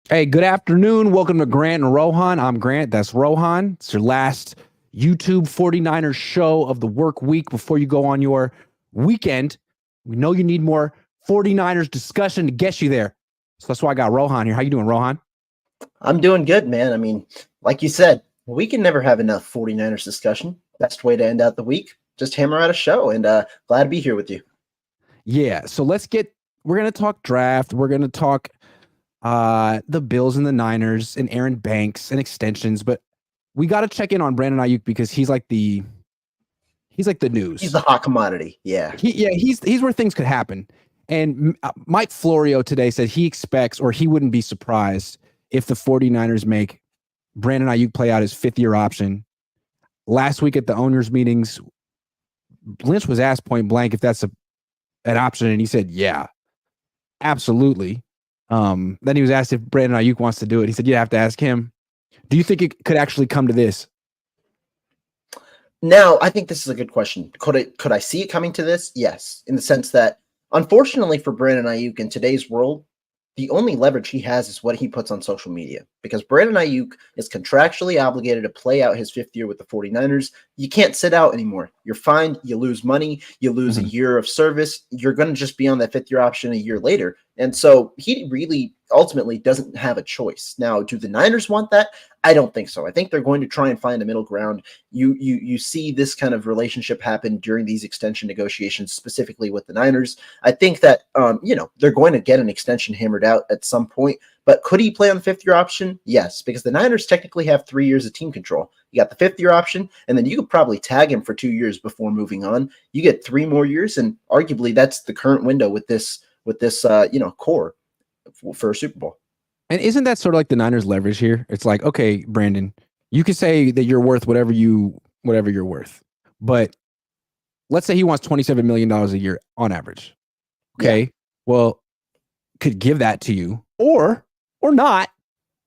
Hey, good afternoon. Welcome to Grant and Rohan. I'm Grant. That's Rohan. It's your last YouTube 49ers show of the work week before you go on your weekend. We know you need more 49ers discussion to get you there. So that's why I got Rohan here. How you doing, Rohan? I'm doing good, man. I mean, like you said, we can never have enough 49ers discussion. Best way to end out the week, just hammer out a show, and glad to be here with you. Yeah. So we're going to talk draft. We're going to talk the Bills and the Niners and Aaron Banks and extensions, but we got to check in on Brandon Aiyuk because he's like the He's news. the hot commodity. Yeah. He's where things could happen. And Mike Florio today said he expects, or he wouldn't be surprised if the 49ers make Brandon Aiyuk play out his fifth-year option. Last week at the owners' meetings, Lynch was asked point blank if that's an option, and he said, yeah, absolutely. Then he was asked if Brandon Aiyuk wants to do it. He said, you have to ask him. Do you think it could actually come to this? Now, I think this is a good question. Could I see it coming to this? Yes, in the sense that, unfortunately for Brandon Aiyuk in today's world, the only leverage he has is what he puts on social media, because Brandon Aiyuk is contractually obligated to play out his fifth year with the 49ers. You can't sit out anymore. You're fined. You lose money. You lose a year of service. You're going to just be on that fifth year option a year later. And so he really ultimately doesn't have a choice. Now, do the Niners want that? I don't think so. I think they're going to try and find a middle ground. You see this kind of relationship happen during these extension negotiations, specifically with the Niners. I think that they're going to get an extension hammered out at some point. But could he play on the fifth-year option? Yes, because the Niners technically have 3 years of team control. You got the fifth-year option, and then you could probably tag him for 2 years before moving on. You get 3 more years, and arguably that's the current window with this core for a Super Bowl. And isn't that sort of like the Niners' leverage here? It's like, okay, Brandon, you can say that you're worth whatever you're worth, but let's say he wants $27 million a year on average. Okay, yeah. Well, could give that to you, or not,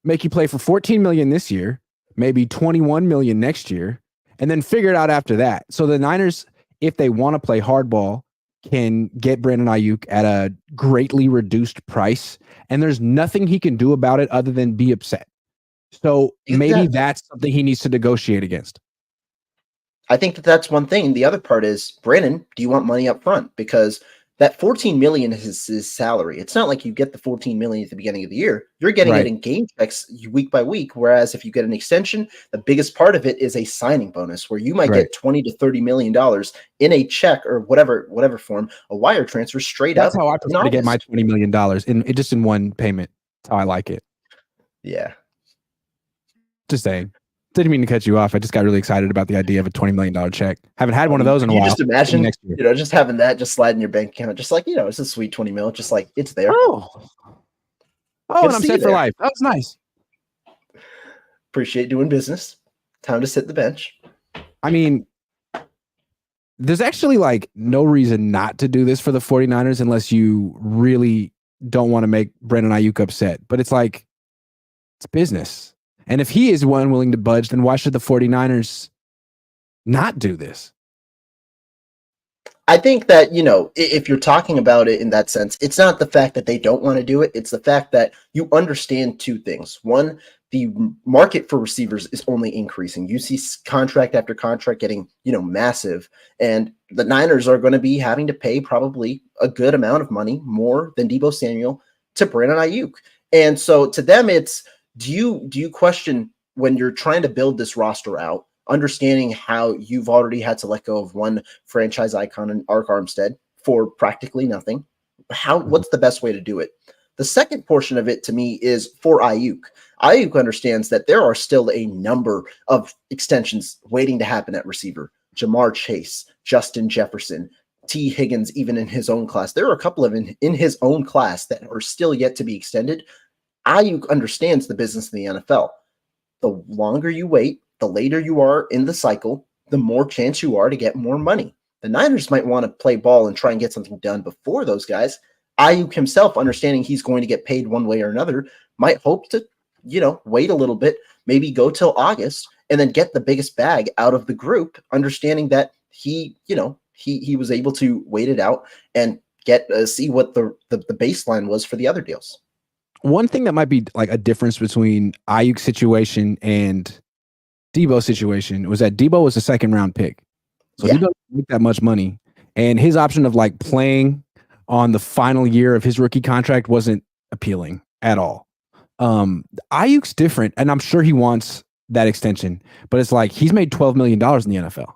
make you play for $14 million this year, maybe $21 million next year, and then figure it out after that. So the Niners, if they want to play hardball, can get Brandon Aiyuk at a greatly reduced price, and there's nothing he can do about it other than be upset. So maybe that's something he needs to negotiate against. I think that's one thing. The other part is, Brandon, do you want money up front? Because that $14 million is his salary. It's not like you get the $14 million at the beginning of the year. You're getting it in game checks week by week. Whereas if you get an extension, the biggest part of it is a signing bonus, where you might get $20 to $30 million in a check or whatever form, a wire transfer straight up. That's how I prefer to get my $20 million in one payment. That's how I like it. Yeah. Just saying. Didn't mean to cut you off. I just got really excited about the idea of a $20 million check. Haven't had one of those in a while. Just imagine, just having that just slide in your bank account, just like, it's a sweet 20 mil, just like it's there. Oh, and I'm set for life. That was nice. Appreciate doing business. Time to sit the bench. I mean, there's actually like no reason not to do this for the 49ers unless you really don't want to make Brandon Aiyuk upset. But it's like, it's business. And if he is unwilling to budge, then why should the 49ers not do this? I think that, if you're talking about it in that sense, it's not the fact that they don't want to do it. It's the fact that you understand two things. One, the market for receivers is only increasing. You see contract after contract getting, massive. And the Niners are going to be having to pay probably a good amount of money, more than Deebo Samuel, to Brandon Aiyuk. And so to them, it's, do you question, when you're trying to build this roster out, understanding how you've already had to let go of one franchise icon in Ark Armstead for practically nothing? What's the best way to do it? The second portion of it to me is for Aiyuk. Aiyuk understands that there are still a number of extensions waiting to happen at receiver. Jamar Chase, Justin Jefferson, T. Higgins, even in his own class. There are a couple of in his own class that are still yet to be extended. Aiyuk understands the business in the NFL. The longer you wait, the later you are in the cycle, the more chance you are to get more money. The Niners might want to play ball and try and get something done before those guys. Aiyuk himself, understanding he's going to get paid one way or another, might hope to, wait a little bit, maybe go till August, and then get the biggest bag out of the group, understanding that he was able to wait it out and get see what the baseline was for the other deals. One thing that might be like a difference between Ayuk's situation and Debo's situation was that Debo was a second round pick. So Yeah. Debo didn't make that much money. And his option of like playing on the final year of his rookie contract wasn't appealing at all. Ayuk's different, and I'm sure he wants that extension, but it's like he's made $12 million in the NFL.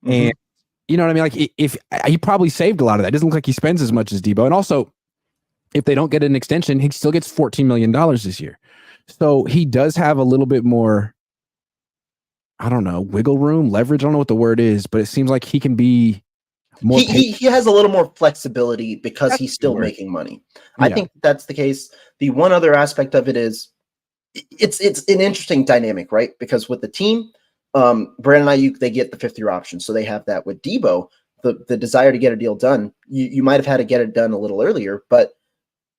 And you know what I mean? Like if he probably saved a lot of that. It doesn't look like he spends as much as Debo. And also, if they don't get an extension, he still gets $14 million this year. So he does have a little bit more, I don't know, wiggle room, leverage. I don't know what the word is, but it seems like he can be more. He has a little more flexibility because he's still making money. I think that's the case. The one other aspect of it is it's an interesting dynamic, right? Because with the team, Brandon Aiyuk, they get the 5th-year option. So they have that. With Debo, the desire to get a deal done, you might have had to get it done a little earlier, but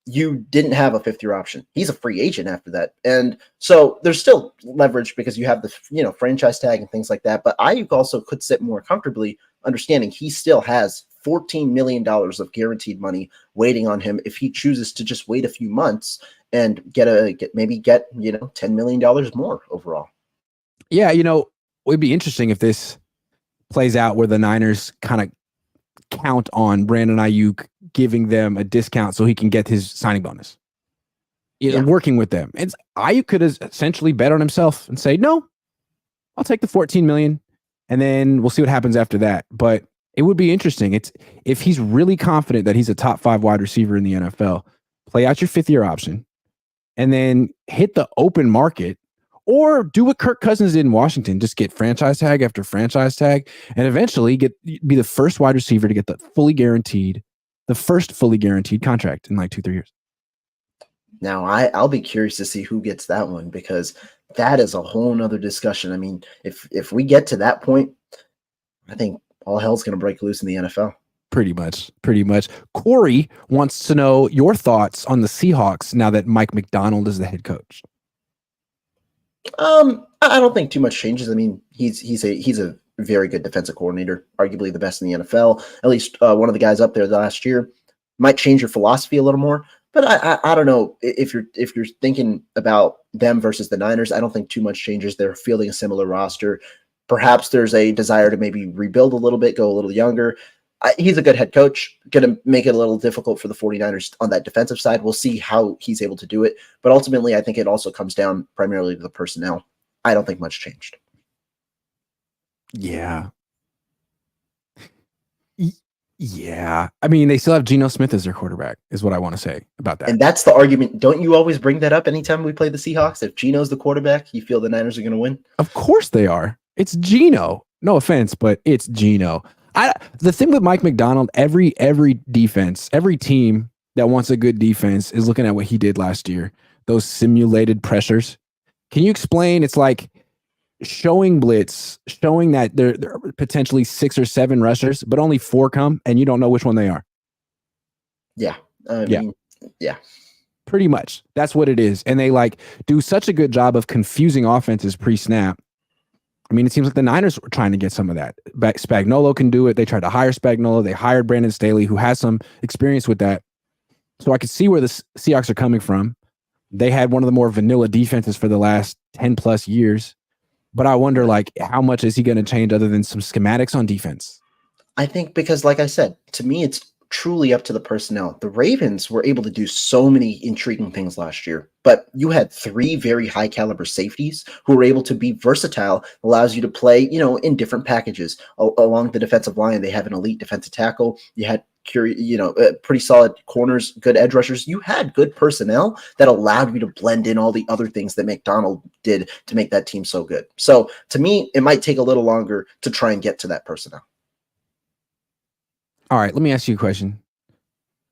you didn't have a 5th-year option. He's a free agent after that. And so there's still leverage because you have the franchise tag and things like that. But Ayuk also could sit more comfortably understanding he still has $14 million of guaranteed money waiting on him if he chooses to just wait a few months and get $10 million more overall. Yeah, it would be interesting if this plays out where the Niners kind of count on Brandon Aiyuk giving them a discount so he can get his signing bonus. Working with them. And Aiyuk could essentially bet on himself and say, no, I'll take the 14 million and then we'll see what happens after that. But it would be interesting. It's if he's really confident that he's a top 5 wide receiver in the NFL, play out your 5th-year option and then hit the open market, or do what Kirk Cousins did in Washington, just get franchise tag after franchise tag, and eventually be the first wide receiver to get the first fully guaranteed contract in like 2-3 years. Now, I'll be curious to see who gets that one, because that is a whole nother discussion. I mean, if we get to that point, I think all hell's going to break loose in the NFL. Pretty much. Corey wants to know your thoughts on the Seahawks now that Mike Macdonald is the head coach. I don't think too much changes. I mean, he's a very good defensive coordinator, arguably the best in the NFL. At least one of the guys up there last year. Might change your philosophy a little more, but I don't know if you're thinking about them versus the Niners. I don't think too much changes. They're fielding a similar roster. Perhaps there's a desire to maybe rebuild a little bit, go a little younger. He's a good head coach, going to make it a little difficult for the 49ers on that defensive side. We'll see how he's able to do it. But ultimately, I think it also comes down primarily to the personnel. I don't think much changed. Yeah. Yeah. I mean, they still have Geno Smith as their quarterback, is what I want to say about that. And that's the argument. Don't you always bring that up anytime we play the Seahawks? If Geno's the quarterback, you feel the Niners are going to win? Of course they are. It's Geno. No offense, but it's Geno. The thing with Mike Macdonald, every defense, every team that wants a good defense is looking at what he did last year. Those simulated pressures. Can you explain? It's like showing blitz, showing that there are potentially 6 or 7 rushers, but only 4 come, and you don't know which one they are. Yeah. Yeah. Pretty much. That's what it is. And they do such a good job of confusing offenses pre-snap. I mean, it seems like the Niners were trying to get some of that. Spagnuolo can do it. They tried to hire Spagnuolo. They hired Brandon Staley, who has some experience with that. So I could see where the Seahawks are coming from. They had one of the more vanilla defenses for the last 10 plus years. But I wonder, how much is he going to change other than some schematics on defense? I think because, like I said, to me, it's truly up to the personnel. The Ravens were able to do so many intriguing things last year, but you had 3 very high caliber safeties who were able to be versatile, allows you to play, in different packages along the defensive line. They have an elite defensive tackle. You had pretty solid corners, good edge rushers. You had good personnel that allowed you to blend in all the other things that Macdonald did to make that team so good. So to me, it might take a little longer to try and get to that personnel. All right, let me ask you a question.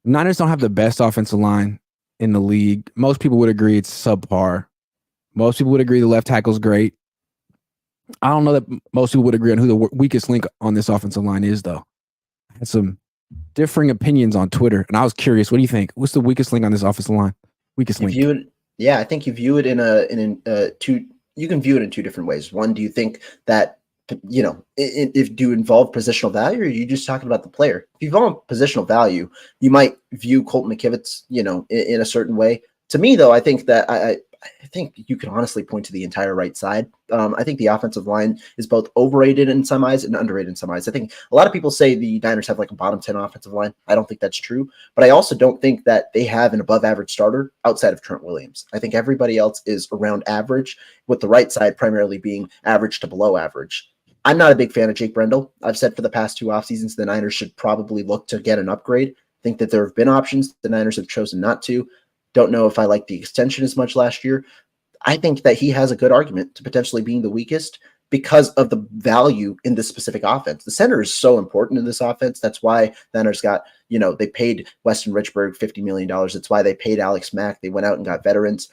Niners don't have the best offensive line in the league. Most people would agree it's subpar. Most people would agree the left tackle's great. I don't know that most people would agree on who the weakest link on this offensive line is, though. I had some differing opinions on Twitter, and I was curious. What do you think? What's the weakest link on this offensive line? Weakest link? I think you view it you can view it in 2 different ways. One, do you think that if do you involve positional value, or are you just talking about the player? If you involve positional value, you might view Colton McKivitz, in a certain way. To me, though, I think that I think you can honestly point to the entire right side. I think the offensive line is both overrated in some eyes and underrated in some eyes. I think a lot of people say the Niners have like a bottom 10 offensive line. I don't think that's true, but I also don't think that they have an above average starter outside of Trent Williams. I think everybody else is around average, with the right side primarily being average to below average. I'm not a big fan of Jake Brendel. I've said for the past 2 off seasons, the Niners should probably look to get an upgrade. I think that there have been options. The Niners have chosen not to. Don't know if I like the extension as much last year. I think that he has a good argument to potentially being the weakest because of the value in this specific offense. The center is so important in this offense. That's why the Niners got, they paid Weston Richburg $50 million. That's why they paid Alex Mack. They went out and got veterans.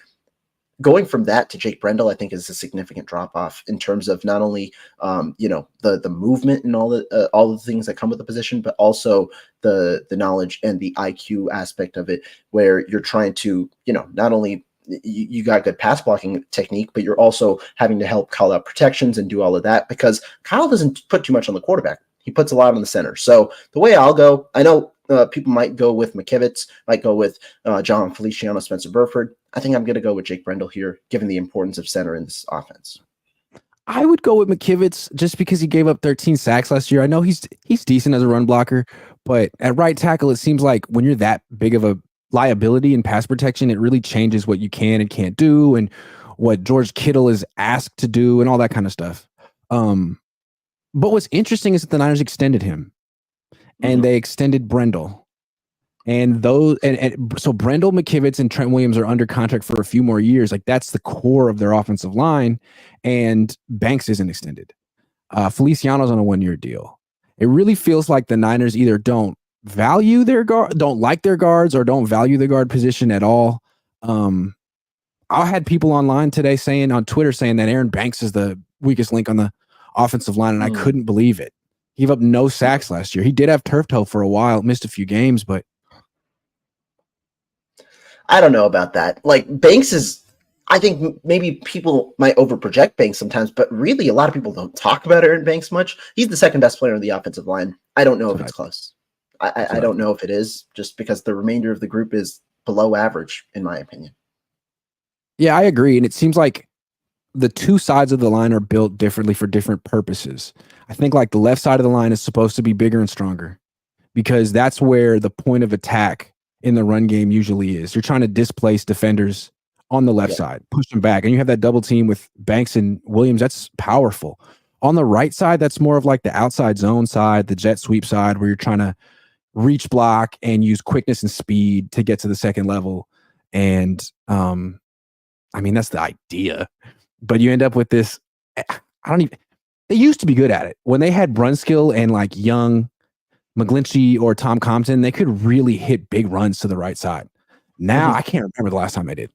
Going from that to Jake Brendel, I think, is a significant drop off in terms of not only, the movement and all the things that come with the position, but also the knowledge and the IQ aspect of it, where you're trying to, not only you got good pass blocking technique, but you're also having to help call out protections and do all of that, because Kyle doesn't put too much on the quarterback. He puts a lot on the center. So the way I'll go, I know people might go with McKivitz, might go with John Feliciano, Spencer Burford. I think I'm going to go with Jake Brendel here, given the importance of center in this offense. I would go with McKivitz just because he gave up 13 sacks last year. I know he's decent as a run blocker, but at right tackle, it seems like when you're that big of a liability in pass protection, it really changes what you can and can't do and what George Kittle is asked to do and all that kind of stuff. But what's interesting is that the Niners extended him, and they extended Brendel. And so Brendel, McKivitz, and Trent Williams are under contract for a few more years. Like, that's the core of their offensive line. And Banks isn't extended. Feliciano's on a 1-year deal. It really feels like the Niners either don't value their guard, don't like their guards, or don't value the guard position at all. I had people online today on Twitter saying that Aaron Banks is the weakest link on the offensive line, and I couldn't believe it. He gave up no sacks last year. He did have turf toe for a while, missed a few games, but I don't know about that. Like, Banks is, I think maybe people might overproject Banks sometimes, but really a lot of people don't talk about Aaron Banks much. He's the second best player on the offensive line. I don't know if it's close. I don't know if it is, just because the remainder of the group is below average, in my opinion. Yeah, I agree. And it seems like the two sides of the line are built differently for different purposes. I think like the left side of the line is supposed to be bigger and stronger, because that's where the point of attack in the run game usually is. You're trying to displace defenders on the left side, push them back, and you have that double team with Banks and Williams. That's powerful. On the right side, that's more of like the outside zone side, the jet sweep side, where you're trying to reach block and use quickness and speed to get to the second level. And that's the idea. But you end up with this. They used to be good at it. When they had Brunskill and like young McGlinchey or Tom Compton, they could really hit big runs to the right side. Now, I can't remember the last time they did.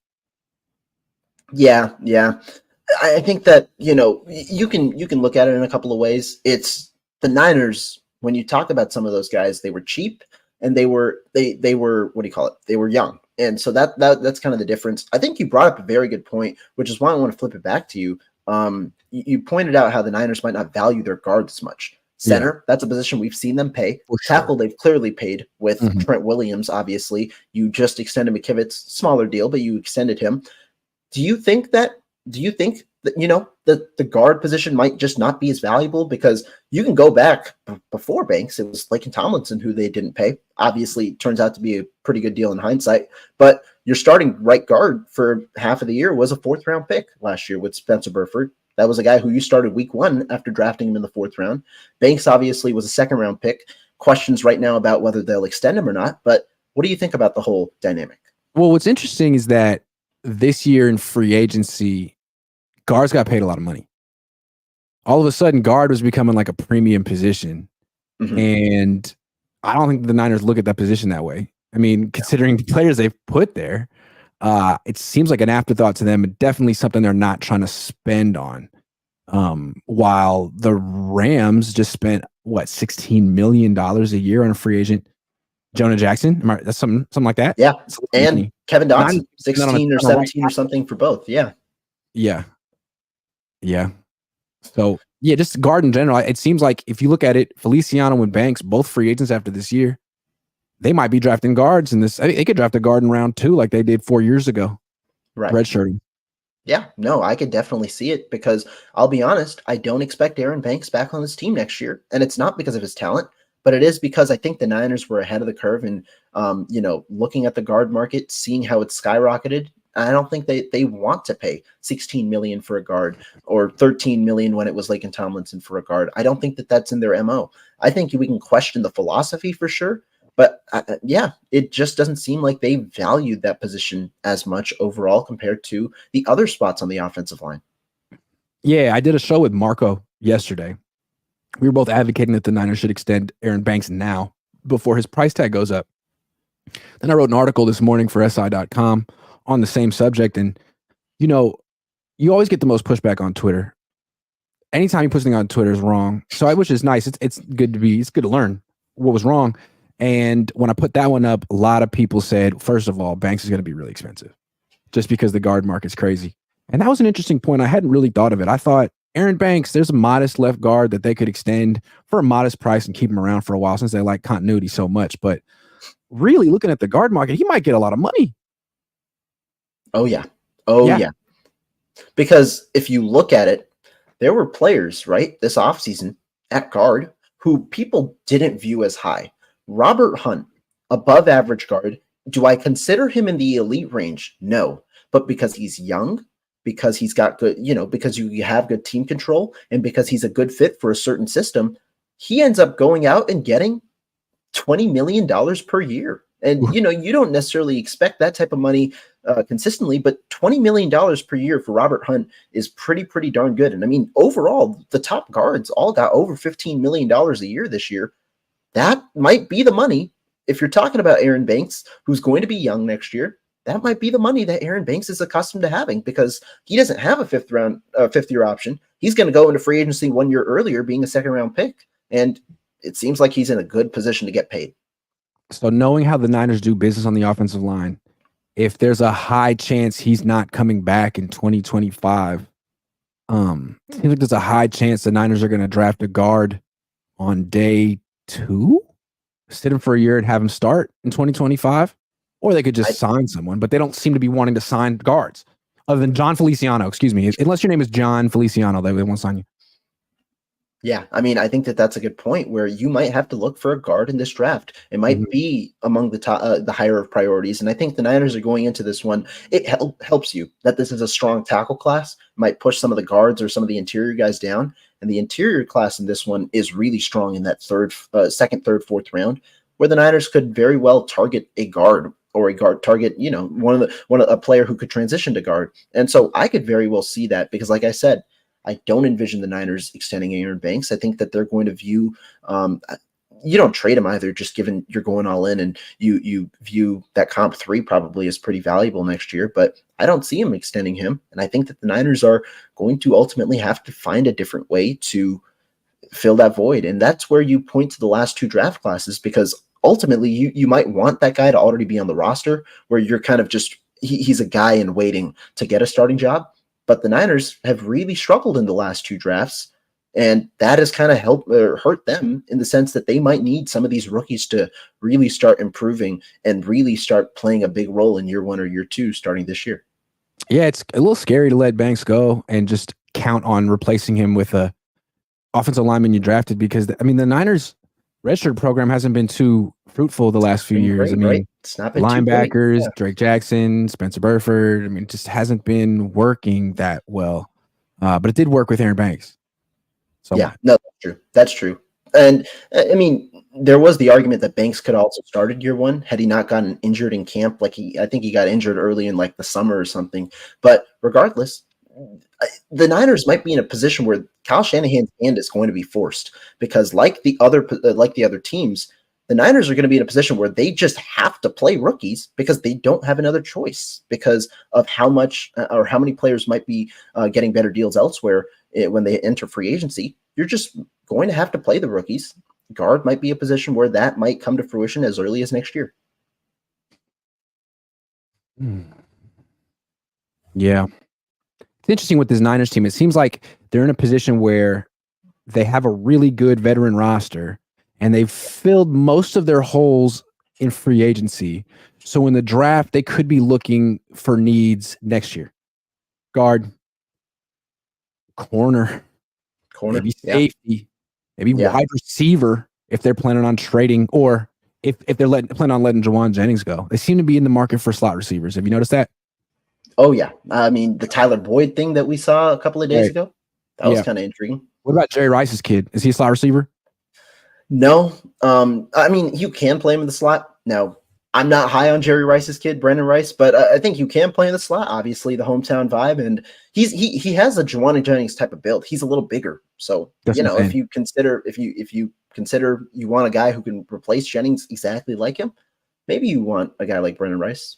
Yeah. I think that, you can look at it in a couple of ways. It's the Niners. When you talk about some of those guys, they were cheap, and they were what do you call it? They were young. And so that's kind of the difference. I think you brought up a very good point, which is why I want to flip it back to you. You pointed out how the Niners might not value their guards as much. Center, that's a position we've seen them pay. Tackle, they've clearly paid with Trent Williams, obviously. You just extended McKivitz, smaller deal, but you extended him. Do you think that the guard position might just not be as valuable? Because you can go back before Banks, it was Laken Tomlinson who they didn't pay. Obviously, it turns out to be a pretty good deal in hindsight, but your starting right guard for half of the year was a 4th-round pick last year with Spencer Burford. That was a guy who you started week 1 after drafting him in the 4th round. Banks obviously was a 2nd-round pick. Questions right now about whether they'll extend him or not, but what do you think about the whole dynamic? Well, what's interesting is that this year in free agency, guards got paid a lot of money. All of a sudden, guard was becoming like a premium position. And I don't think the Niners look at that position that way. I mean, considering the players they've put there, it seems like an afterthought to them, and definitely something they're not trying to spend on. While the Rams just spent $16 million a year on a free agent, Jonah Jackson. That's something like that. Yeah, and Kevin Dotson, 16 or 17 or something for both. Yeah. So just guard in general. It seems like if you look at it, Feliciano and Banks, both free agents after this year. they might be drafting guards in this. They could draft a guard in round 2 like they did 4 years ago. Right. Redshirting. Yeah, no, I could definitely see it because I'll be honest, I don't expect Aaron Banks back on this team next year. And it's not because of his talent, but it is because I think the Niners were ahead of the curve and looking at the guard market, seeing how it's skyrocketed. I don't think they want to pay $16 million for a guard or $13 million when it was Laken Tomlinson for a guard. I don't think that that's in their MO. I think we can question the philosophy for sure. But yeah, it just doesn't seem like they valued that position as much overall compared to the other spots on the offensive line. Yeah, I did a show with Marco yesterday. We were both advocating that the Niners should extend Aaron Banks now before his price tag goes up. Then I wrote an article this morning for SI.com on the same subject. And, you always get the most pushback on Twitter. Anytime you put something on Twitter is wrong. So which is nice. It's good to learn what was wrong. And when I put that one up, a lot of people said, first of all, Banks is going to be really expensive just because the guard market's crazy. And that was an interesting point. I hadn't really thought of it. I thought Aaron Banks, there's a modest left guard that they could extend for a modest price and keep him around for a while since they like continuity so much. But really looking at the guard market, he might get a lot of money. Oh, yeah. Yeah. Because if you look at it, there were players, right, this offseason at guard who people didn't view as high. Robert Hunt, above average guard. Do I consider him in the elite range? No. But because he's young, because he's got good, because you have good team control, and because he's a good fit for a certain system, he ends up going out and getting $20 million per year. And, you don't necessarily expect that type of money consistently, but $20 million per year for Robert Hunt is pretty darn good. And I mean, overall, the top guards all got over $15 million a year this year. That might be the money. If you're talking about Aaron Banks, who's going to be young next year, that might be the money that Aaron Banks is accustomed to having because he doesn't have a fifth year option. He's going to go into free agency 1 year earlier, being a second round pick. And it seems like he's in a good position to get paid. So knowing how the Niners do business on the offensive line, if there's a high chance he's not coming back in 2025, seems like there's a high chance the Niners are going to draft a guard on day 2, sit him for a year and have him start in 2025, or they could just sign someone, but they don't seem to be wanting to sign guards other than John Feliciano, excuse me. Unless your name is John Feliciano, they won't sign you. Yeah, I mean, I think that that's a good point where you might have to look for a guard in this draft. It might be among the top, the higher of priorities. And I think the Niners are going into this one. It helps you that this is a strong tackle class. Might push some of the guards or some of the interior guys down. And the interior class in this one is really strong in that second, third, fourth round, where the Niners could very well target a guard or a guard target, a player who could transition to guard. And so I could very well see that because, like I said, I don't envision the Niners extending Aaron Banks. I think that they're going to view you don't trade him either, just given you're going all in and you view that comp 3 probably as pretty valuable next year, but I don't see him extending him. And I think that the Niners are going to ultimately have to find a different way to fill that void. And that's where you point to the last 2 draft classes, because ultimately you might want that guy to already be on the roster where you're kind of just, he's a guy in waiting to get a starting job. But the Niners have really struggled in the last 2 drafts, and that has kind of hurt them in the sense that they might need some of these rookies to really start improving and really start playing a big role in year 1 or year 2 starting this year. Yeah, it's a little scary to let Banks go and just count on replacing him with a offensive lineman you drafted because, the Niners redshirt program hasn't been too fruitful the last few years. Great, right? It's not been linebackers, Drake Jackson, Spencer Burford. It just hasn't been working that well. But it did work with Aaron Banks. So yeah, no, that's true. That's true. And there was the argument that Banks could also started year 1 had he not gotten injured in camp. I think he got injured early in the summer or something. But regardless, the Niners might be in a position where Kyle Shanahan's hand is going to be forced because like the other teams, the Niners are going to be in a position where they just have to play rookies because they don't have another choice because of how much or how many players might be getting better deals elsewhere when they enter free agency. You're just going to have to play the rookies. Guard might be a position where that might come to fruition as early as next year. Yeah. It's interesting with this Niners team. It seems like they're in a position where they have a really good veteran roster and they've filled most of their holes in free agency. So in the draft, they could be looking for needs next year. Guard, corner, maybe safety, maybe wide receiver if they're planning on trading, or if they're planning on letting Jawan Jennings go. They seem to be in the market for slot receivers. Have you noticed that? Oh, yeah. I mean, the Tyler Boyd thing that we saw a couple of days ago, that was kind of intriguing. What about Jerry Rice's kid? Is he a slot receiver? No. I mean, you can play him in the slot. Now, I'm not high on Jerry Rice's kid, Brandon Rice, but I think you can play in the slot. Obviously, the hometown vibe, and he has a Juwan Jennings type of build. He's a little bigger, so if you consider you want a guy who can replace Jennings exactly like him, maybe you want a guy like Brandon Rice.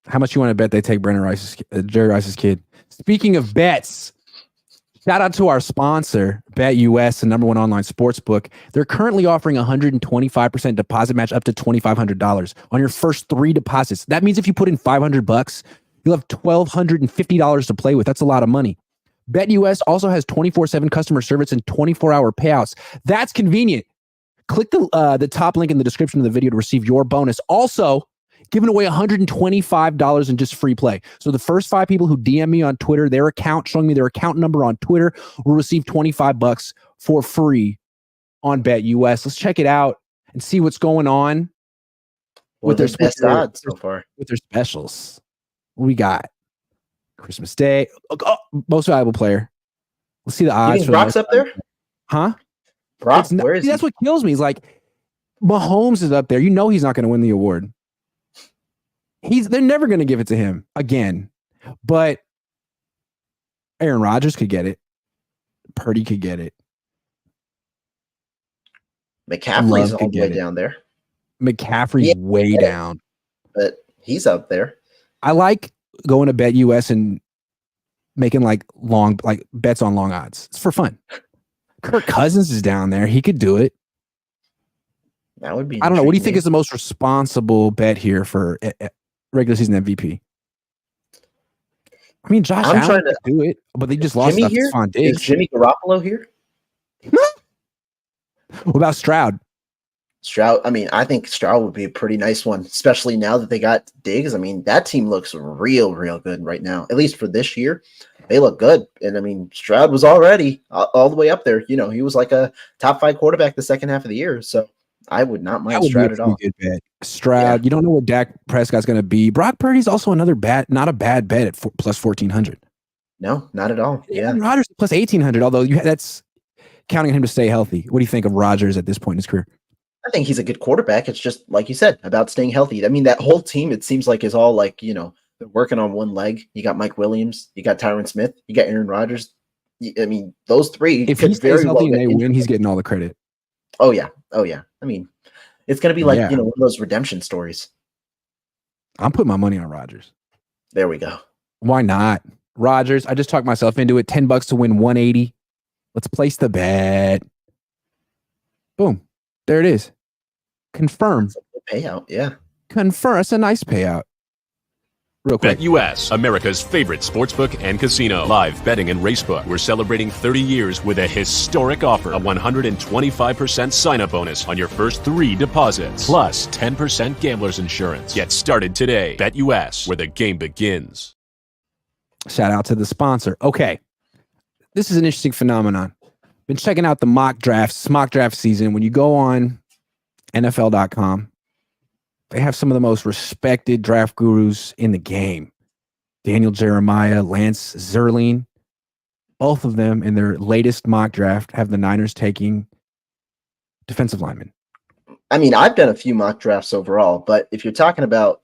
How much you want to bet they take Jerry Rice's kid? Speaking of bets. Shout out to our sponsor, BetUS, the #1 online sports book. They're currently offering 125% deposit match up to $2,500 on your first 3 deposits. That means if you put in $500, you'll have $1,250 to play with. That's a lot of money. BetUS also has 24/7 customer service and 24-hour payouts. That's convenient. Click the top link in the description of the video to receive your bonus. Also, giving away $125 in just free play. So the first 5 people who DM me on Twitter, showing me their account number on Twitter, will receive $25 for free on BetUS. Let's check it out and see what's going on with their best odds so far. With their specials. What we got? Christmas Day. Most valuable player. Let's see the odds. You think Brock's up there? Huh? Brock, where is he? That's what kills me. He's like, Mahomes is up there. You know he's not going to win the award. They're never going to give it to him again, but Aaron Rodgers could get it. Purdy could get it. McCaffrey's all the way down there. McCaffrey's way down, but he's up there. I like going to BetUS and making long bets on long odds. It's for fun. Kirk Cousins is down there. He could do it. That would be. I don't know. What do you think is the most responsible bet here for regular season MVP? I mean, Josh Allen could do it, but they just lost Stephon Diggs. Is Jimmy Garoppolo here? What about Stroud? I mean, I think Stroud would be a pretty nice one, especially now that they got Diggs. I mean, that team looks real good right now, at least for this year. They look good. And I mean, Stroud was already all the way up there. He was like a top 5 quarterback the second half of the year. So I would not mind Stroud at all. Good bet. Stroud, you don't know what Dak Prescott's going to be. Brock Purdy's also not a bad bet at plus 1,400. No, not at all. Yeah. Rodgers plus 1,800, although that's counting on him to stay healthy. What do you think of Rodgers at this point in his career? I think he's a good quarterback. It's just, like you said, about staying healthy. I mean, that whole team, it seems like, is all they're working on one leg. You got Mike Williams, you got Tyron Smith, you got Aaron Rodgers. I mean, those 3. If he stays healthy and they win, he's getting all the credit. Oh, yeah. I mean, it's going to be like, one of those redemption stories. I'm putting my money on Rodgers. There we go. Why not? Rodgers, I just talked myself into it. $10 to win 180. Let's place the bet. Boom. There it is. Confirm. That's a good payout, yeah. Confirm. That's a nice payout. Real quick. BetUS, America's favorite sportsbook and casino. Live betting and racebook. We're celebrating 30 years with a historic offer. A 125% sign-up bonus on your first 3 deposits. Plus 10% gambler's insurance. Get started today. BetUS, where the game begins. Shout out to the sponsor. Okay. This is an interesting phenomenon. Been checking out the mock draft season. When you go on NFL.com, they have some of the most respected draft gurus in the game. Daniel Jeremiah, Lance Zierlein, both of them in their latest mock draft have the Niners taking defensive linemen. I mean, I've done a few mock drafts overall, but if you're talking about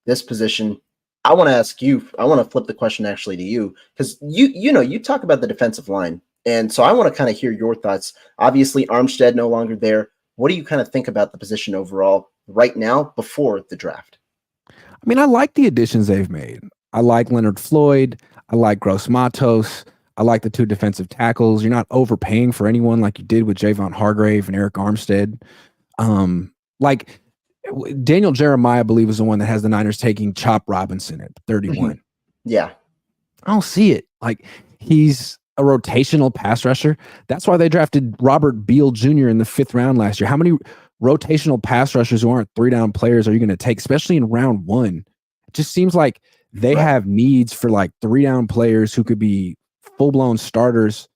this position, I want to ask you, I want to flip the question actually to you, because you talk about the defensive line. And so I want to kind of hear your thoughts. Obviously, Armstead no longer there. What do you kind of think about the position overall right now before the draft? I mean, I like the additions they've made. I like Leonard Floyd. I like Gross Matos. I like the 2 defensive tackles. You're not overpaying for anyone like you did with Javon Hargrave and Eric Armstead. Like Daniel Jeremiah, I believe, is the one that has the Niners taking Chop Robinson at 31. Yeah. I don't see it. Like, he's a rotational pass rusher. That's why they drafted Robert Beal Jr. in the 5th round last year. rotational pass rushers who aren't 3-down players are you going to take, especially in round 1? It just seems like they have needs for like 3-down players who could be full-blown starters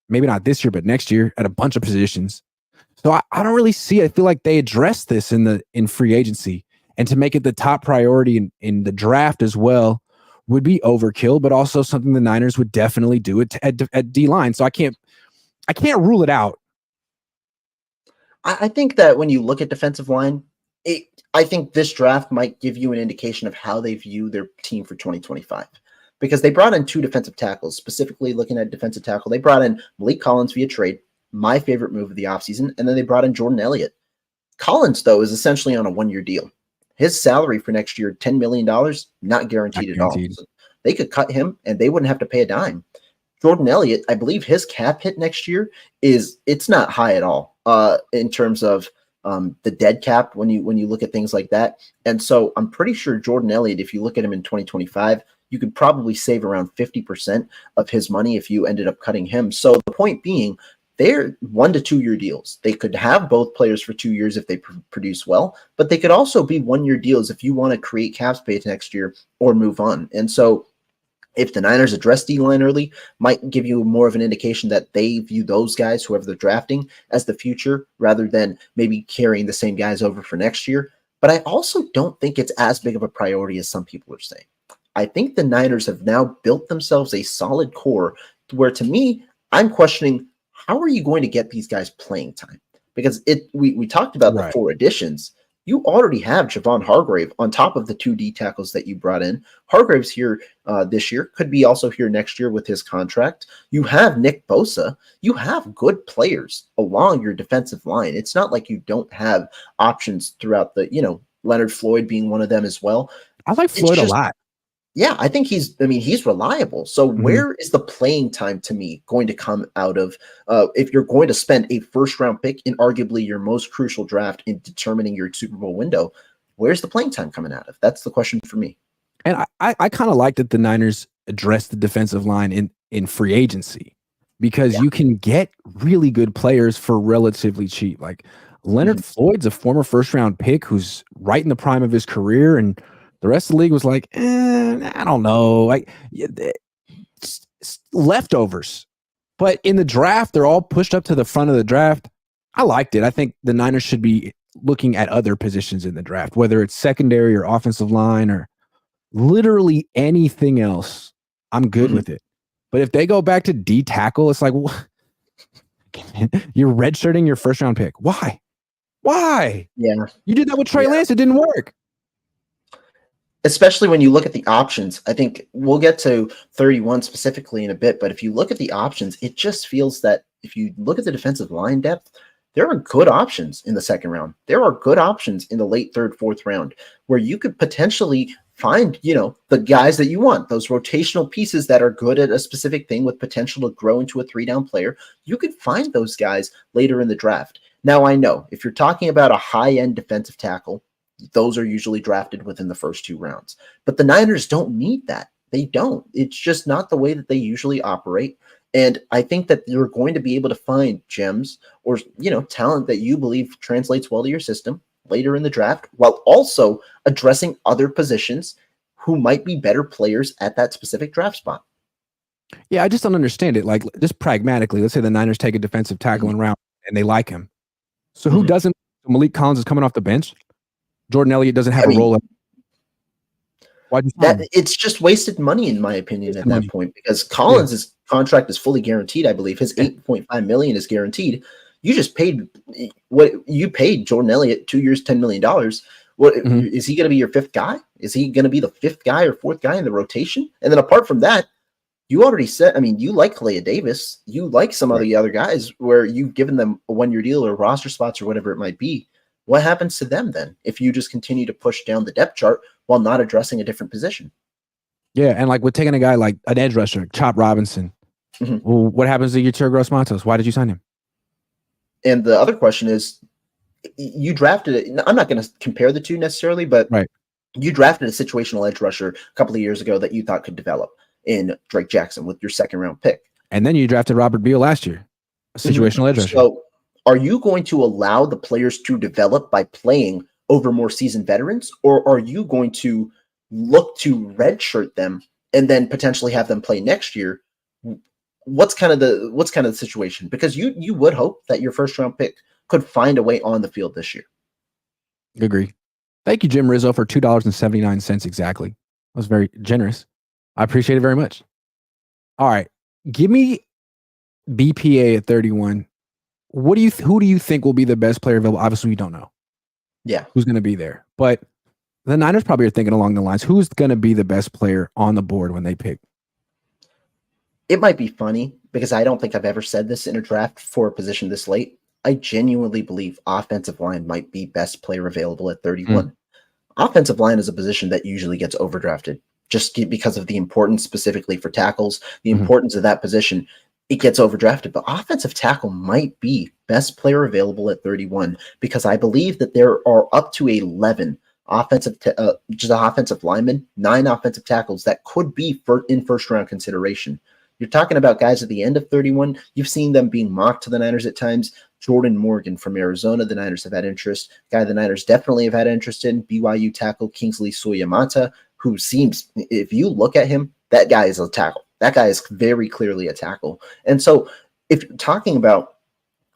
maybe not this year, but next year at a bunch of positions. So I don't really see it. I feel like they addressed this in free agency, and to make it the top priority in the draft as well would be overkill, but also something the Niners would definitely do at D-line. So I can't rule it out. I think that when you look at defensive line, I think this draft might give you an indication of how they view their team for 2025. Because they brought in 2 defensive tackles, specifically looking at defensive tackle. They brought in Malik Collins via trade, my favorite move of the offseason, and then they brought in Jordan Elliott. Collins, though, is essentially on a 1-year deal. His salary for next year, $10 million, not guaranteed at all. So they could cut him, and they wouldn't have to pay a dime. Jordan Elliott, I believe his cap hit next year it's not high at all in terms of the dead cap when you look at things like that. And so I'm pretty sure Jordan Elliott, if you look at him in 2025, you could probably save around 50% of his money if you ended up cutting him. So the point being, they're 1 to 2 year deals. They could have both players for 2 years if they produce well, but they could also be 1-year deals if you want to create cap space next year or move on. And so if the Niners address D-line early, might give you more of an indication that they view those guys, whoever they're drafting, as the future rather than maybe carrying the same guys over for next year. But I also don't think it's as big of a priority as some people are saying. I think the Niners have now built themselves a solid core where, to me, I'm questioning, how are you going to get these guys playing time? Because we talked about the 4 additions. You already have Javon Hargrave on top of the 2 D tackles that you brought in. Hargrave's here this year, could be also here next year with his contract. You have Nick Bosa. You have good players along your defensive line. It's not like you don't have options throughout Leonard Floyd being one of them as well. I like Floyd a lot. Yeah, I think he's reliable. So where is the playing time, to me, going to come out of if you're going to spend a first-round pick in arguably your most crucial draft in determining your Super Bowl window? Where's the playing time coming out of? That's the question for me. And I kind of like that the Niners addressed the defensive line in free agency, because you can get really good players for relatively cheap. Like Leonard Floyd's a former first-round pick who's right in the prime of his career, and the rest of the league was like, I don't know, like leftovers. But in the draft, they're all pushed up to the front of the draft. I liked it. I think the Niners should be looking at other positions in the draft, whether it's secondary or offensive line or literally anything else. I'm good with it. But if they go back to D tackle, it's like, you're redshirting your first-round pick. Why? Yeah, you did that with Trey Lance. It didn't work. Especially when you look at the options. I think we'll get to 31 specifically in a bit, but if you look at the options, it just feels that if you look at the defensive line depth, there are good options in the second round. There are good options in the late 3rd, 4th round where you could potentially find, the guys that you want, those rotational pieces that are good at a specific thing with potential to grow into a 3-down player. You could find those guys later in the draft. Now, I know if you're talking about a high-end defensive tackle, those are usually drafted within the first 2 rounds. But the Niners don't need that. They don't. It's just not the way that they usually operate. And I think that you're going to be able to find gems or, talent that you believe translates well to your system later in the draft, while also addressing other positions who might be better players at that specific draft spot. Yeah, I just don't understand it. Like, just pragmatically, let's say the Niners take a defensive tackle in round and they like him. So who doesn't? Malik Collins is coming off the bench. Jordan Elliott doesn't have a role. It's just wasted money, in my opinion, at that point, because Collins' contract is fully guaranteed. I believe his $8.5 million is guaranteed. You just paid what you paid Jordan Elliott 2 years, $10 million. What is he going to be your 5th guy? Is he going to be the 5th guy or 4th guy in the rotation? And then apart from that, you already said, you like Calais Davis, you like some of the other guys where you've given them a 1-year deal or roster spots or whatever it might be. What happens to them then if you just continue to push down the depth chart while not addressing a different position? Yeah, and like we're taking a guy like an edge rusher, Chop Robinson. Well, what happens to Yetur Gross-Matos? Why did you sign him? And the other question is, you drafted it. I'm not going to compare the two necessarily, but you drafted a situational edge rusher a couple of years ago that you thought could develop in Drake Jackson with your 2nd round pick. And then you drafted Robert Beal last year, a situational edge rusher. So are you going to allow the players to develop by playing over more seasoned veterans, or are you going to look to redshirt them and then potentially have them play next year? What's kind of the situation? Because you would hope that your first round pick could find a way on the field this year. Agree. Thank you, Jim Rizzo, for $2.79 exactly. That was very generous. I appreciate it very much. All right. Give me BPA at 31. Who do you think will be the best player available? Obviously, we don't know. Yeah. Who's going to be there? But the Niners probably are thinking along the lines, who's going to be the best player on the board when they pick? It might be funny because I don't think I've ever said this in a draft for a position this late. I genuinely believe offensive line might be best player available at 31. Offensive line is a position that usually gets overdrafted just because of the importance specifically for tackles, the importance of that position. It gets overdrafted, but offensive tackle might be best player available at 31 because I believe that there are up to 11 offensive linemen, 9 offensive tackles that could be in first round consideration. You're talking about guys at the end of 31. You've seen them being mocked to the Niners at times. Jordan Morgan from Arizona, the Niners have had interest. Guy the Niners definitely have had interest in, BYU tackle Kingsley Suamata, who seems, if you look at him, that guy is a tackle. That guy is very clearly a tackle. And so if you're talking about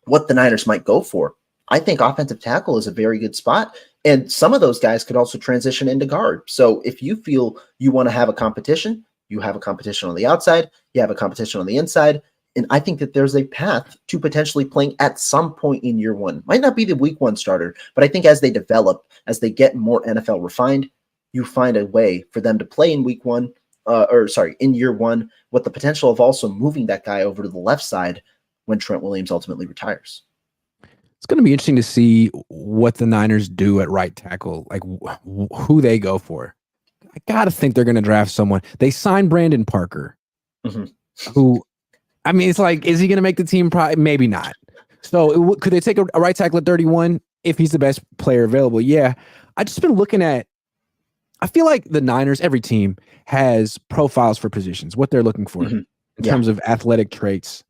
what the Niners might go for, I think offensive tackle is a very good spot. And some of those guys could also transition into guard. So if you feel you want to have a competition, you have a competition on the outside, you have a competition on the inside. And I think that there's a path to potentially playing at some point in year one. Might not be the week one starter, but I think as they develop, as they get more NFL refined, you find a way for them to play in in year one, with the potential of also moving that guy over to the left side when Trent Williams ultimately retires. It's going to be interesting to see what the Niners do at right tackle, like who they go for. I got to think they're going to draft someone. They signed Brandon Parker, who, I mean, it's like, is he going to make the team? Probably, maybe not. So could they take a right tackle at 31 if he's the best player available? Yeah. I just been looking at, I feel like the Niners, every team has profiles for positions, what they're looking for in terms of athletic traits.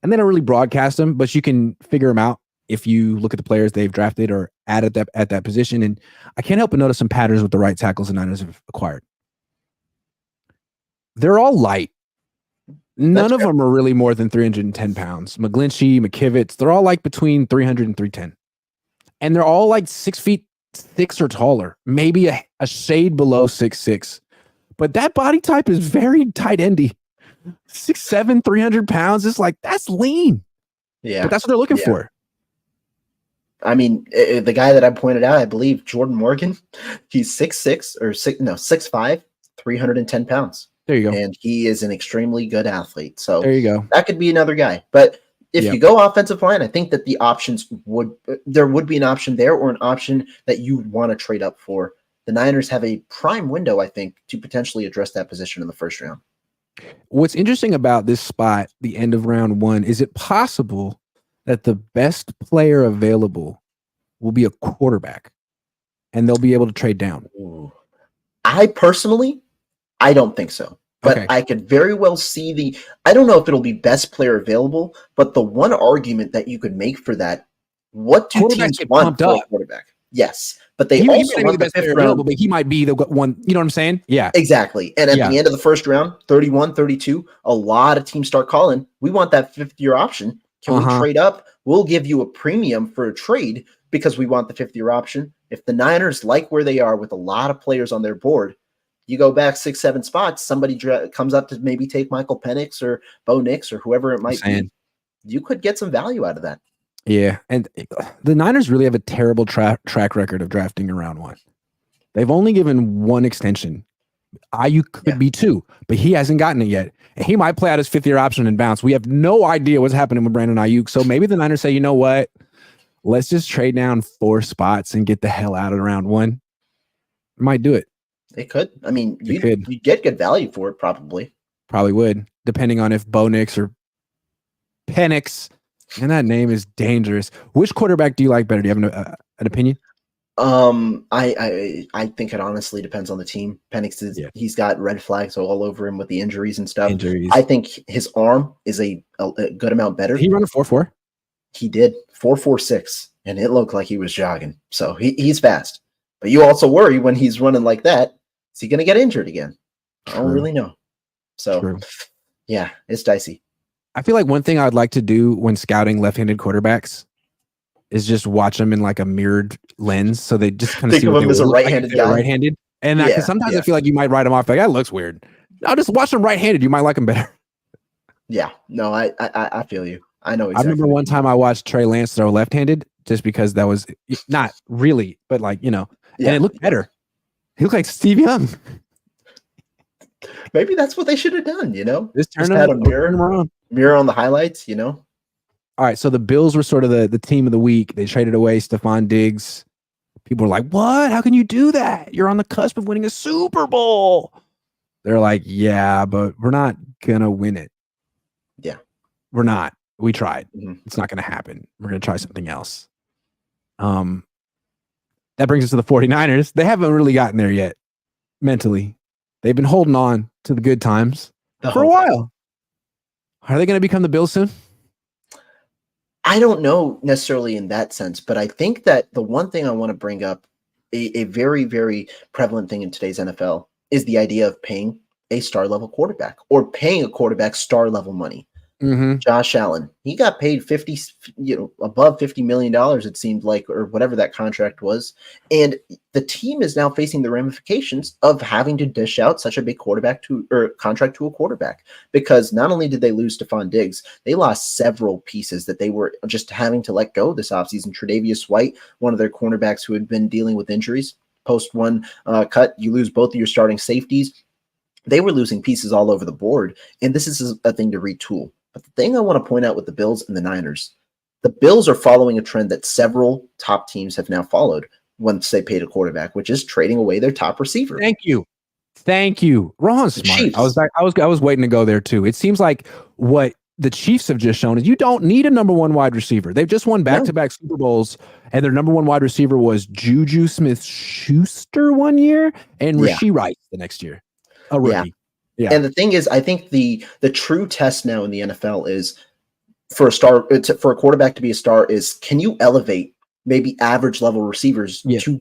And they don't really broadcast them, but you can figure them out if you look at the players they've drafted or added at that position. And I can't help but notice some patterns with the right tackles the Niners have acquired. They're all light. None of them are really more than 310 pounds. McGlinchey, McKivitz, they're all like between 300 and 310. And they're all like 6'6" or taller, maybe a shade below 6'6". But that body type is very tight endy. 6'7", 300 pounds. It's like, that's lean. Yeah. But that's what they're looking for. I mean, the guy that I pointed out, I believe Jordan Morgan, he's 6'5", 310 pounds. There you go. And he is an extremely good athlete. So there you go. That could be another guy. But if you go offensive line, I think that the options there would be an option there or an option that you want to trade up for. The Niners have a prime window, I think, to potentially address that position in the first round. What's interesting about this spot, the end of round 1, is it possible that the best player available will be a quarterback and they'll be able to trade down? Ooh. I don't think so. But I could very well see I don't know if it'll be best player available, but the one argument that you could make for that, what do teams want for a quarterback? Yes. But they also want the best player available, but he might be the one, you know what I'm saying? Yeah. Exactly. And at the end of the first round, 31, 32, a lot of teams start calling, we want that 5th-year option. Can we trade up? We'll give you a premium for a trade because we want the 5th-year option. If the Niners like where they are with a lot of players on their board, you go back 6-7 spots, somebody comes up to maybe take Michael Penix or Bo Nix or whoever it might be. You could get some value out of that. Yeah, and the Niners really have a terrible track record of drafting in round 1. They've only given 1 extension. Aiyuk could be 2, but he hasn't gotten it yet. And he might play out his 5th-year option and bounce. We have no idea what's happening with Brandon Aiyuk. So maybe the Niners say, you know what? Let's just trade down 4 spots and get the hell out of round 1. Might do it. They could. I mean, you'd get good value for it, probably. Probably would, depending on if Bo Nix or Penix, and that name is dangerous. Which quarterback do you like better? Do you have an opinion? I think it honestly depends on the team. Penix he's got red flags all over him with the injuries and stuff. I think his arm is a good amount better. Did he run a 4.4? He did 4.46, and it looked like he was jogging. So he's fast. But you also worry when he's running like that, is he going to get injured again? I don't really know. So, yeah, it's dicey. I feel like one thing I'd like to do when scouting left-handed quarterbacks is just watch them in like a mirrored lens, so they just kind of think see of what him they as a look like right-handed if they're guy. right-handed. And because sometimes I feel like you might write them off like that looks weird. I'll just watch them right-handed. You might like them better. Yeah, no, I feel you. I know exactly. I remember one time I watched Trey Lance throw left-handed just because that was not really, but like, and it looked better. He looked like Steve Young. Maybe that's what they should have done, Just had a mirror on the highlights, All right, so the Bills were sort of the team of the week. They traded away Stephon Diggs. People were like, what? How can you do that? You're on the cusp of winning a Super Bowl. They're like, yeah, but we're not going to win it. Yeah. We're not. We tried. Mm-hmm. It's not going to happen. We're going to try something else. That brings us to the 49ers. They haven't really gotten there yet mentally. They've been holding on to the good times for a while. Are they going to become the Bills soon? I don't know necessarily in that sense, but I think that the one thing I want to bring up, a very, very prevalent thing in today's NFL, is the idea of paying a star level quarterback or paying a quarterback star level money. Mm-hmm. Josh Allen, he got paid above $50 million, it seemed like, or whatever that contract was. And the team is now facing the ramifications of having to dish out such a big contract to a quarterback, because not only did they lose Stephon Diggs, they lost several pieces that they were just having to let go this offseason. Tre'Davious White, one of their cornerbacks who had been dealing with injuries, post one cut, you lose both of your starting safeties. They were losing pieces all over the board, and this is a thing to retool. But the thing I want to point out with the Bills and the Niners, the Bills are following a trend that several top teams have now followed once they paid a quarterback, which is trading away their top receiver. Thank you. Rohan's smart. Chiefs. I was waiting to go there too. It seems like what the Chiefs have just shown is you don't need a number one wide receiver. They've just won back-to-back Super Bowls, and their number one wide receiver was Juju Smith-Schuster one year and Rashee Rice the next year. A rookie. Yeah. And the thing is, I think the true test now in the NFL is for a quarterback to be a star is, can you elevate maybe average level receivers to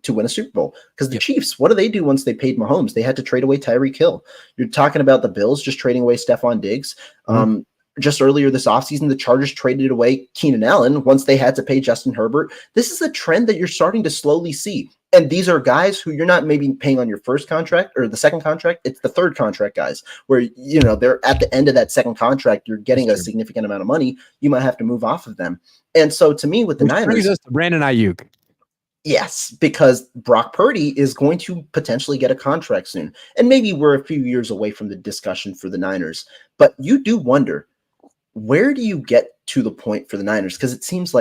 win a Super Bowl? Because the Chiefs, what do they do once they paid Mahomes? They had to trade away Tyreek Hill. You're talking about the Bills just trading away Stephon Diggs. Mm-hmm. Just earlier this offseason, the Chargers traded away Keenan Allen once they had to pay Justin Herbert. This is a trend that you're starting to slowly see. And these are guys who you're not maybe paying on your first contract or the second contract. It's the third contract guys where, they're at the end of that second contract. You're getting a significant amount of money. You might have to move off of them. And so to me with the Niners. Brings us to Brandon Aiyuk. Yes, because Brock Purdy is going to potentially get a contract soon. And maybe we're a few years away from the discussion for the Niners. But you do wonder, where do you get to the point for the Niners? Because it seems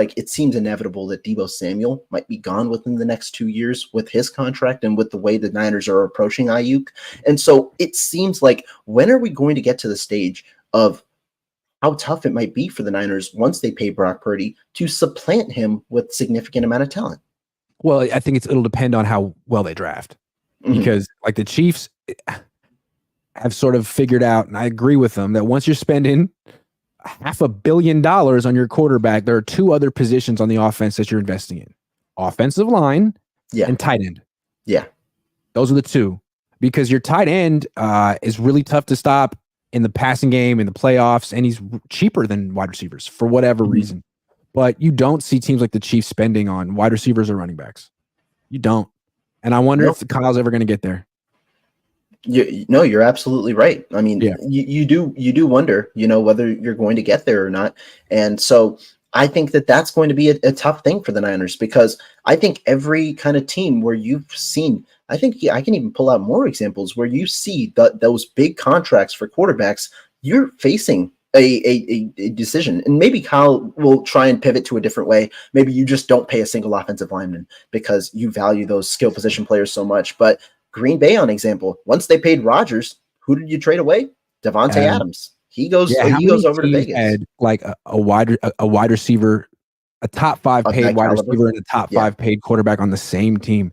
inevitable that Deebo Samuel might be gone within the next 2 years with his contract and with the way the Niners are approaching Aiyuk. And so it seems like, when are we going to get to the stage of how tough it might be for the Niners once they pay Brock Purdy to supplant him with significant amount of talent? Well, I think it'll depend on how well they draft. Mm-hmm. Because like the Chiefs have sort of figured out, and I agree with them, that once you're spending $500 million on your quarterback, there are two other positions on the offense that you're investing in: offensive line and tight end. Yeah. Those are the two, because your tight end is really tough to stop in the passing game, in the playoffs, and he's cheaper than wide receivers for whatever reason. But you don't see teams like the Chiefs spending on wide receivers or running backs. You don't. And I wonder if Kyle's ever going to get there. You're absolutely right. I mean, you do wonder, whether you're going to get there or not. And so I think that's going to be a tough thing for the Niners, because I think every kind of team where you've seen, I think I can even pull out more examples where you see those big contracts for quarterbacks, you're facing a decision. And maybe Kyle will try and pivot to a different way. Maybe you just don't pay a single offensive lineman because you value those skill position players so much. But Green Bay, on example, once they paid Rodgers, who did you trade away? Devontae Adams. He goes over to Vegas. Had like a wide receiver, a top 5 paid wide receiver, and a top 5 paid quarterback on the same team.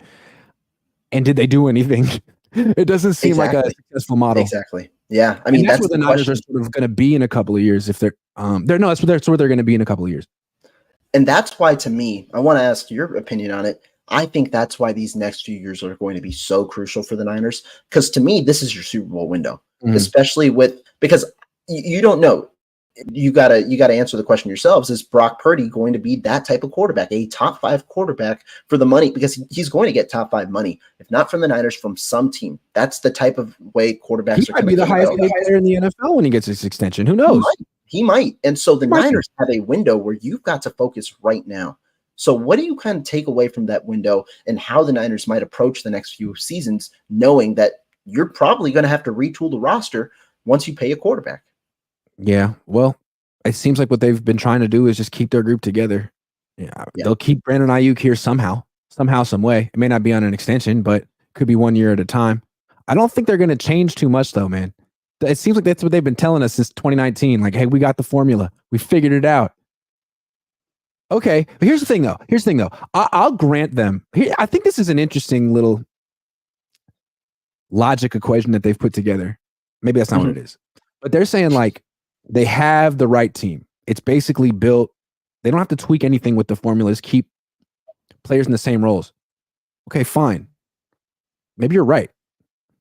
And did they do anything? It doesn't seem like a successful model. Exactly. Yeah. I mean, that's where the Niners are sort of going to be in a couple of years. If that's where they're going to be in a couple of years. And that's why, to me, I want to ask your opinion on it. I think that's why these next few years are going to be so crucial for the Niners. Because to me, this is your Super Bowl window, especially because you don't know. You gotta answer the question yourselves. Is Brock Purdy going to be that type of quarterback, a top 5 quarterback for the money? Because he's going to get top 5 money, if not from the Niners, from some team. That's the type of way quarterbacks He are might going be to the highest go. paid player in the NFL when he gets his extension. Who He knows? might. He might. And so the He might be. Niners have a window where you've got to focus right now. So what do you kind of take away from that window and how the Niners might approach the next few seasons, knowing that you're probably going to have to retool the roster once you pay a quarterback? Yeah, well, it seems like what they've been trying to do is just keep their group together. Yeah, they'll keep Brandon Aiyuk here somehow, some way. It may not be on an extension, but could be 1 year at a time. I don't think they're going to change too much, though, man. It seems like that's what they've been telling us since 2019. Like, hey, we got the formula. We figured it out. Okay, but here's the thing, though. I'll grant them. I think this is an interesting little logic equation that they've put together. Maybe that's not what it is. But they're saying, like, they have the right team. It's basically built. They don't have to tweak anything with the formulas. Keep players in the same roles. Okay, fine. Maybe you're right.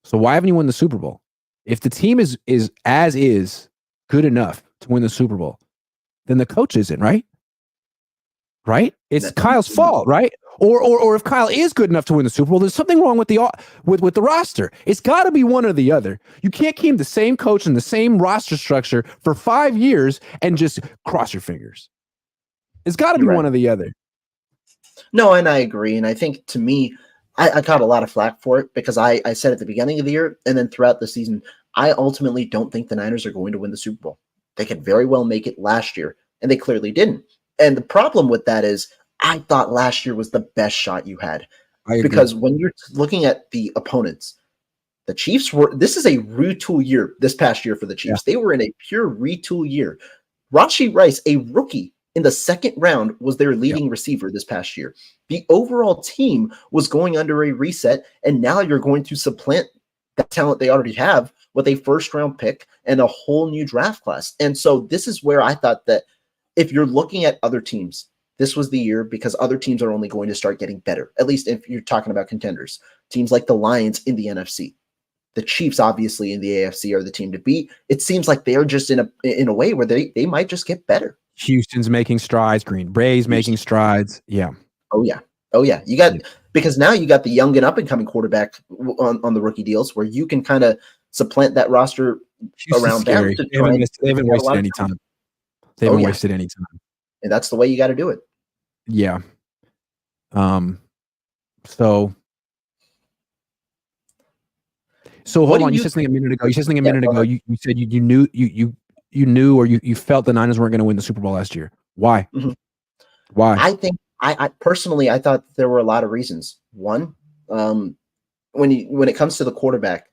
So why haven't you won the Super Bowl? If the team is good enough to win the Super Bowl, then the coach isn't, right? Right? It's Kyle's fault, right? Or if Kyle is good enough to win the Super Bowl, there's something wrong with the roster. It's got to be one or the other. You can't keep the same coach and the same roster structure for 5 years and just cross your fingers. It's got to be one or the other. No, and I agree. And I think, to me, I caught a lot of flack for it because I said at the beginning of the year and then throughout the season, I ultimately don't think the Niners are going to win the Super Bowl. They could very well make it last year, and they clearly didn't. And the problem with that is I thought last year was the best shot you had. Because when you're looking at the opponents, the Chiefs this is a retool year this past year for the Chiefs. Yeah. They were in a pure retool year. Rashee Rice, a rookie in the second round, was their leading receiver this past year. The overall team was going under a reset, and now you're going to supplant that talent they already have with a first-round pick and a whole new draft class. And so this is where I thought that if you're looking at other teams, this was the year, because other teams are only going to start getting better, at least if you're talking about contenders. Teams like the Lions in the NFC. The Chiefs, obviously, in the AFC are the team to beat. It seems like they're just in a way where they might just get better. Houston's making strides. Green Bay's making strides. Yeah. Oh, yeah. You got because now you got the young and up-and-coming quarterback on the rookie deals where you can kind of supplant that roster around them. They haven't wasted any time. They haven't wasted any time. And that's the way you got to do it. Yeah. So hold on. You said something a minute ago. You said you knew or you felt the Niners weren't going to win the Super Bowl last year. Why? Why? I think I personally thought there were a lot of reasons. One, when it comes to the quarterback,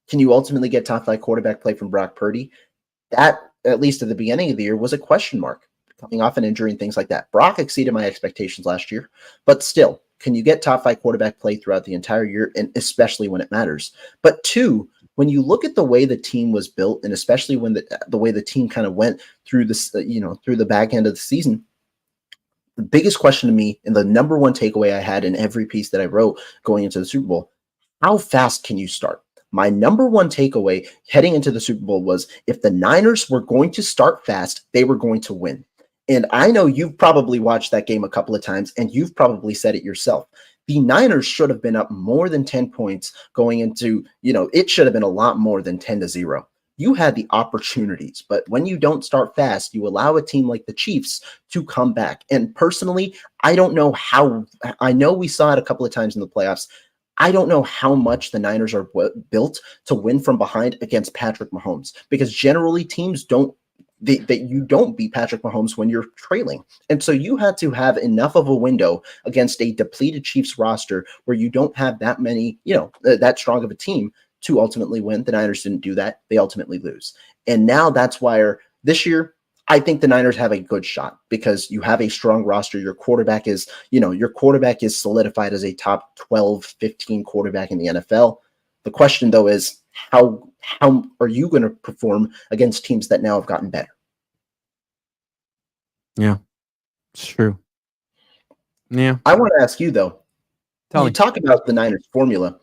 can you ultimately get top 5 quarterback play from Brock Purdy? That, at least at the beginning of the year, was a question mark, coming off an injury and things like that. Brock exceeded my expectations last year, but still, can you get top 5 quarterback play throughout the entire year, and especially when it matters? But two, when you look at the way the team was built, and especially when the way the team kind of went through this, through the back end of the season, the biggest question to me, and the number one takeaway I had in every piece that I wrote going into the Super Bowl, how fast can you start? My number one takeaway heading into the Super Bowl was, if the Niners were going to start fast, they were going to win. And I know you've probably watched that game a couple of times, and you've probably said it yourself. The Niners should have been up more than 10 points going into, it should have been a lot more than 10-0. You had the opportunities, but when you don't start fast, you allow a team like the Chiefs to come back. And personally, I don't know how. I know we saw it a couple of times in the playoffs. I don't know how much the Niners are built to win from behind against Patrick Mahomes, because generally teams don't beat Patrick Mahomes when you're trailing. And so you had to have enough of a window against a depleted Chiefs roster where you don't have that many, that strong of a team to ultimately win. The Niners didn't do that. They ultimately lose. And now that's why this year, I think the Niners have a good shot, because you have a strong roster. Your quarterback is solidified as a top 12, 15 quarterback in the NFL. The question, though, is how are you going to perform against teams that now have gotten better? Yeah, it's true. Yeah. I want to ask you though. Tell You me. talk about the Niners formula.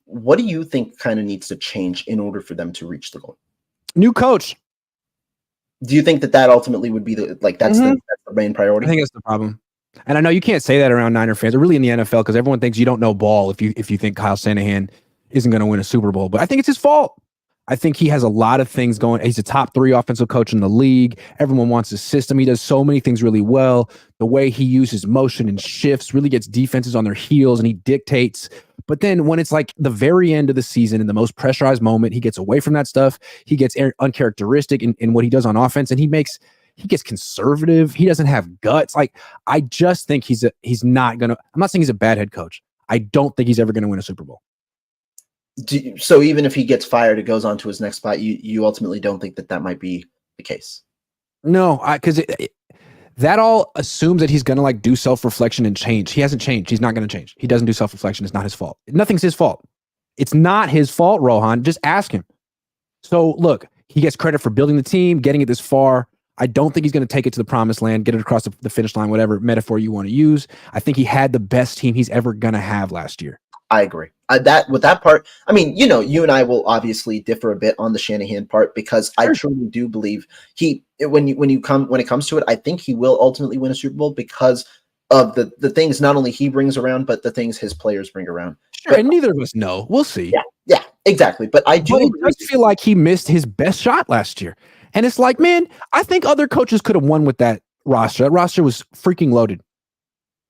What do you think kind of needs to change in order for them to reach the goal? New coach. Do you think that ultimately would be that's the main priority? I think that's the problem. And I know you can't say that around Niner fans, or really in the NFL, because everyone thinks you don't know ball if you think Kyle Shanahan isn't going to win a Super Bowl. But I think it's his fault. I think he has a lot of things going. He's a top 3 offensive coach in the league. Everyone wants his system. He does so many things really well. The way he uses motion and shifts really gets defenses on their heels, and he dictates. But then when it's like the very end of the season in the most pressurized moment, he gets away from that stuff. He gets uncharacteristic in what he does on offense, and he gets conservative. He doesn't have guts. Like, I just think he's not going to, I'm not saying he's a bad head coach. I don't think he's ever going to win a Super Bowl. So even if he gets fired, it goes on to his next spot. You ultimately don't think that might be the case? No, because that all assumes that he's going to like do self-reflection and change. He hasn't changed. He's not going to change. He doesn't do self-reflection. It's not his fault. Nothing's his fault. It's not his fault, Rohan. Just ask him. So look, he gets credit for building the team, getting it this far. I don't think he's going to take it to the promised land, get it across the finish line, whatever metaphor you want to use. I think he had the best team he's ever going to have last year. I agree. That part, I mean, you and I will obviously differ a bit on the Shanahan part, because I truly do believe when it comes to it, I think he will ultimately win a Super Bowl because of the things not only he brings around, but the things his players bring around. Sure, and neither of us know. We'll see. Yeah, exactly. But I do just feel like he missed his best shot last year. And it's like, man, I think other coaches could have won with that roster. That roster was freaking loaded.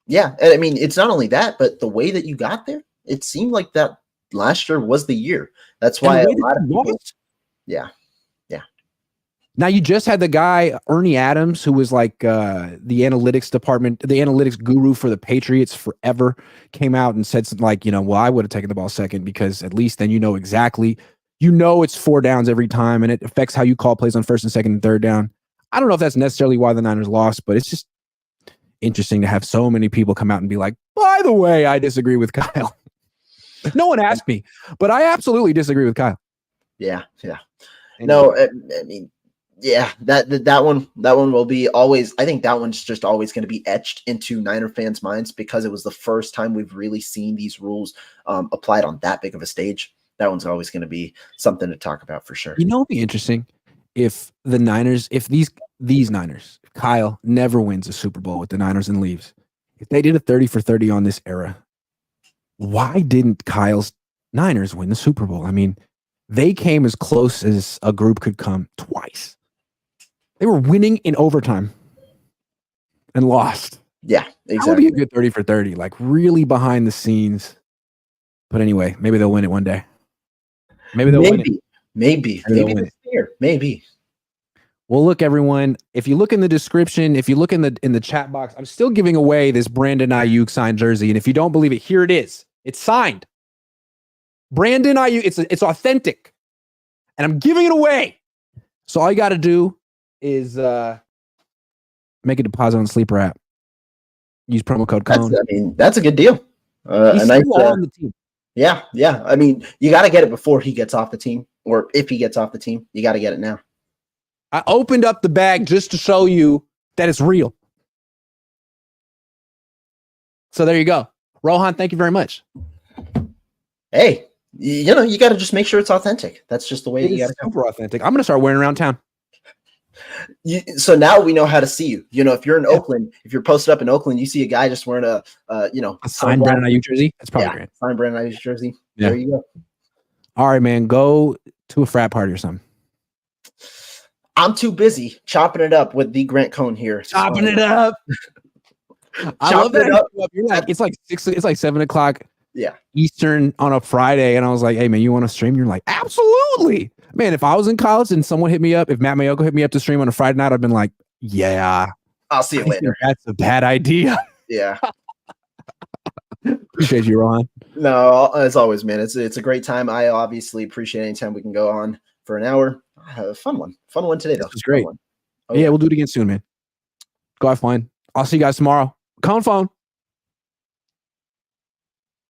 Yeah, and I mean, it's not only that, but the way that you got there, it seemed like that last year was the year. That's why a lot of people, yeah. Now you just had the guy, Ernie Adams, who was like the analytics department, the analytics guru for the Patriots forever, came out and said something like, well, I would have taken the ball second because at least then exactly, it's 4 downs every time and it affects how you call plays on first and second and third down. I don't know if that's necessarily why the Niners lost, but it's just interesting to have so many people come out and be like, by the way, I disagree with Kyle. No one asked me, but I absolutely disagree with Kyle. Yeah. No, I mean, yeah, that one will be always. I think that one's just always going to be etched into Niner fans' minds because it was the first time we've really seen these rules applied on that big of a stage. That one's always going to be something to talk about for sure. It'd be interesting if the Niners, if these Niners, Kyle never wins a Super Bowl with the Niners and leaves. If they did a 30 for 30 on this era, why didn't Kyle's Niners win the Super Bowl? I mean, they came as close as a group could come twice. They were winning in overtime and lost. Yeah, exactly. That would be a good 30 for 30, like really behind the scenes. But anyway, maybe they'll win it one day. Maybe they'll win it. Maybe this year. Maybe. Well, look, everyone, if you look in the description, if you look in the chat box, I'm still giving away this Brandon Aiyuk signed jersey. And if you don't believe it, here it is. It's signed. Brandon Aiyuk, it's authentic. And I'm giving it away. So all you got to do is make a deposit on the Sleeper app. Use promo code Cohn. That's a good deal. He's still on the team. Yeah. I mean, you got to get it before he gets off the team, or if he gets off the team, you got to get it now. I opened up the bag just to show you that it's real. So there you go. Rohan, thank you very much. Hey, you got to just make sure it's authentic. That's just the way you got to. Super authentic. I'm going to start wearing around town. So now we know how to see you. If you're in Oakland, if you're posted up in Oakland, you see a guy just wearing a signed Brandon Aiyuk jersey. That's probably great. Signed Brandon Aiyuk jersey. Yeah. There you go. All right, man. Go to a frat party or something. I'm too busy chopping it up with the Grant Cohn here. Chopping it up. I love that. You're like, it's like 6. It's like 7 o'clock. Yeah. Eastern on a Friday, and I was like, "Hey, man, you want to stream?" You're like, "Absolutely, man." If I was in college and someone hit me up, if Matt Mayoko hit me up to stream on a Friday night, I'd been like, "Yeah, I'll see you later." That's a bad idea. Yeah. Appreciate you, Ron. No, as always, man. It's a great time. I obviously appreciate any time we can go on for an hour. Have a fun one today, though. It was great. Yeah, we'll do it again soon, man. Go have fun. I'll see you guys tomorrow. Cohn phone.